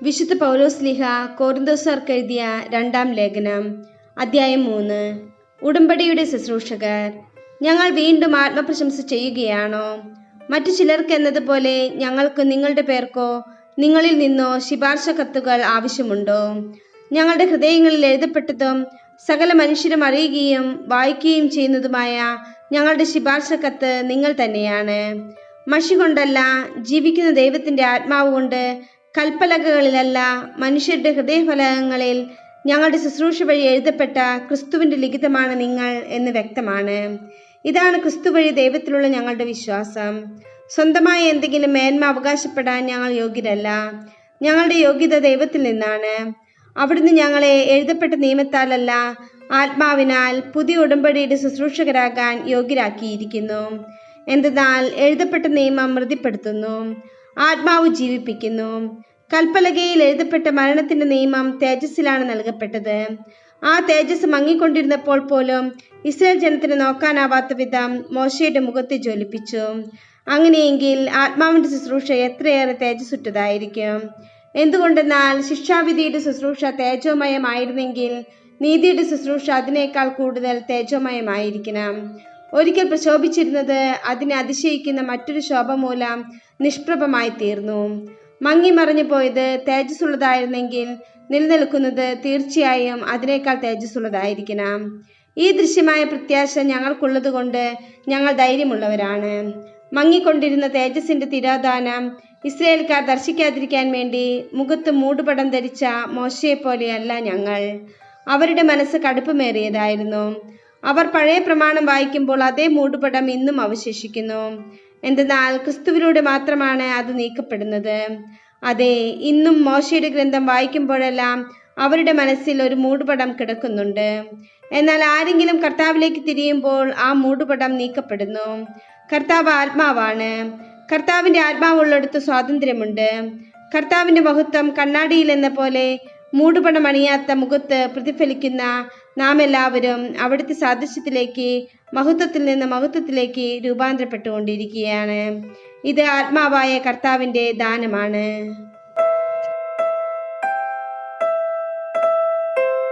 വിശുദ്ധ പൗലോസ്ലീഹ കൊരിന്തോസ്യർക്ക് എഴുതിയ രണ്ടാം ലേഖനം, അധ്യായം 3. ഉടമ്പടിയുടെ ശുശ്രൂഷകർ. ഞങ്ങൾ വീണ്ടും ആത്മപ്രശംസ ചെയ്യുകയാണോ? മറ്റു ചിലർക്ക് എന്നതുപോലെ ഞങ്ങൾക്ക് നിങ്ങളുടെ പേർക്കോ നിങ്ങളിൽ നിന്നോ ശുപാർശ കത്തുകൾ ആവശ്യമുണ്ടോ? ഞങ്ങളുടെ ഹൃദയങ്ങളിൽ എഴുതപ്പെട്ടതും സകല മനുഷ്യരും അറിയുകയും വായിക്കുകയും ചെയ്യുന്നതുമായ ഞങ്ങളുടെ ശുപാർശ കത്ത് നിങ്ങൾ തന്നെയാണ്. മഷി കൊണ്ടല്ല, ജീവിക്കുന്ന ദൈവത്തിൻ്റെ ആത്മാവ് കൊണ്ട്, കൽപ്പലകകളിലല്ല, മനുഷ്യരുടെ ഹൃദയഫലകങ്ങളിൽ ഞങ്ങളുടെ ശുശ്രൂഷ വഴി എഴുതപ്പെട്ട ക്രിസ്തുവിൻ്റെ ലിഖിതമാണ് നിങ്ങൾ എന്ന് വ്യക്തമാണ്. ഇതാണ് ക്രിസ്തു വഴി ദൈവത്തിലുള്ള ഞങ്ങളുടെ വിശ്വാസം. സ്വന്തമായ എന്തെങ്കിലും മേന്മ അവകാശപ്പെടാൻ ഞങ്ങൾ യോഗ്യരല്ല. ഞങ്ങളുടെ യോഗ്യത ദൈവത്തിൽ നിന്നാണ്. അവിടുന്ന് ഞങ്ങളെ എഴുതപ്പെട്ട നിയമത്താലല്ല, ആത്മാവിനാൽ പുതിയ ഉടമ്പടിയുടെ ശുശ്രൂഷകരാകാൻ യോഗ്യരാക്കിയിരിക്കുന്നു. എന്തെന്നാൽ എഴുതപ്പെട്ട നിയമം മൃതിപ്പെടുത്തുന്നു, ആത്മാവ് ജീവിപ്പിക്കുന്നു. കൽപ്പലകയിൽ എഴുതപ്പെട്ട മരണത്തിന്റെ നിയമം തേജസ്സിലാണ് നൽകപ്പെട്ടത്. ആ തേജസ് മങ്ങിക്കൊണ്ടിരുന്നപ്പോൾ പോലും ഇസ്രായേൽ ജനത്തിന് നോക്കാനാവാത്ത വിധം മോശയുടെ മുഖത്തെ ജ്വലിപ്പിച്ചു. അങ്ങനെയെങ്കിൽ ആത്മാവിന്റെ ശുശ്രൂഷ എത്രയേറെ തേജസ്സുറ്റതായിരിക്കും. എന്തുകൊണ്ടെന്നാൽ ശിക്ഷാവിധിയുടെ ശുശ്രൂഷ തേജോമയമായിരുന്നെങ്കിൽ നീതിയുടെ ശുശ്രൂഷ അതിനേക്കാൾ കൂടുതൽ തേജോമയമായിരിക്കണം. ഒരിക്കൽ പ്രശോഭിച്ചിരുന്നത് അതിനെ അതിശയിക്കുന്ന മറ്റൊരു ശോഭ മൂലം നിഷ്പ്രഭമായി തീർന്നു. മങ്ങി മറഞ്ഞു പോയത് തേജസ്സുള്ളതായിരുന്നെങ്കിൽ നിലനിൽക്കുന്നത് തീർച്ചയായും അതിനേക്കാൾ തേജസ്സുള്ളതായിരിക്കണം. ഈ ദൃശ്യമായ പ്രത്യാശ ഞങ്ങൾക്കുള്ളത് കൊണ്ട് ഞങ്ങൾ ധൈര്യമുള്ളവരാണ്. മങ്ങിക്കൊണ്ടിരുന്ന തേജസ്സിന്റെ തിരോധാനം ഇസ്രായേൽക്കാർ ദർശിക്കാതിരിക്കാൻ വേണ്ടി മുഖത്ത് മൂടുപടം ധരിച്ച മോശയെപ്പോലെയല്ല ഞങ്ങൾ. അവരുടെ മനസ്സ് കടുപ്പമേറിയതായിരുന്നു. അവർ പഴയ പ്രമാണം വായിക്കുമ്പോൾ അതേ മൂടുപടം ഇന്നും അവശേഷിക്കുന്നു. എന്തെന്നാൽ ക്രിസ്തുവിലൂടെ മാത്രമാണ് അത് നീക്കപ്പെടുന്നത്. അതെ, ഇന്നും മോശയുടെ ഗ്രന്ഥം വായിക്കുമ്പോഴെല്ലാം അവരുടെ മനസ്സിൽ ഒരു മൂടുപടം കിടക്കുന്നുണ്ട്. എന്നാൽ ആരെങ്കിലും കർത്താവിലേക്ക് തിരിയുമ്പോൾ ആ മൂടുപടം നീക്കപ്പെടുന്നു. കർത്താവ് ആത്മാവാണ്. കർത്താവിൻ്റെ ആത്മാവുള്ളിടത്ത് സ്വാതന്ത്ര്യമുണ്ട്. കർത്താവിൻ്റെ മഹത്വം കണ്ണാടിയിൽ എന്ന പോലെ മൂടുപടം അണിയാത്ത മുഖത്ത് പ്രതിഫലിക്കുന്ന നാം എല്ലാവരും അവിടുത്തെ സാദൃശ്യത്തിലേക്ക്, മഹത്വത്തിൽ നിന്ന് മഹത്വത്തിലേക്ക് രൂപാന്തരപ്പെട്ടുകൊണ്ടിരിക്കുകയാണ്. ഇത് ആത്മാവായ കർത്താവിൻ്റെ ദാനമാണ്.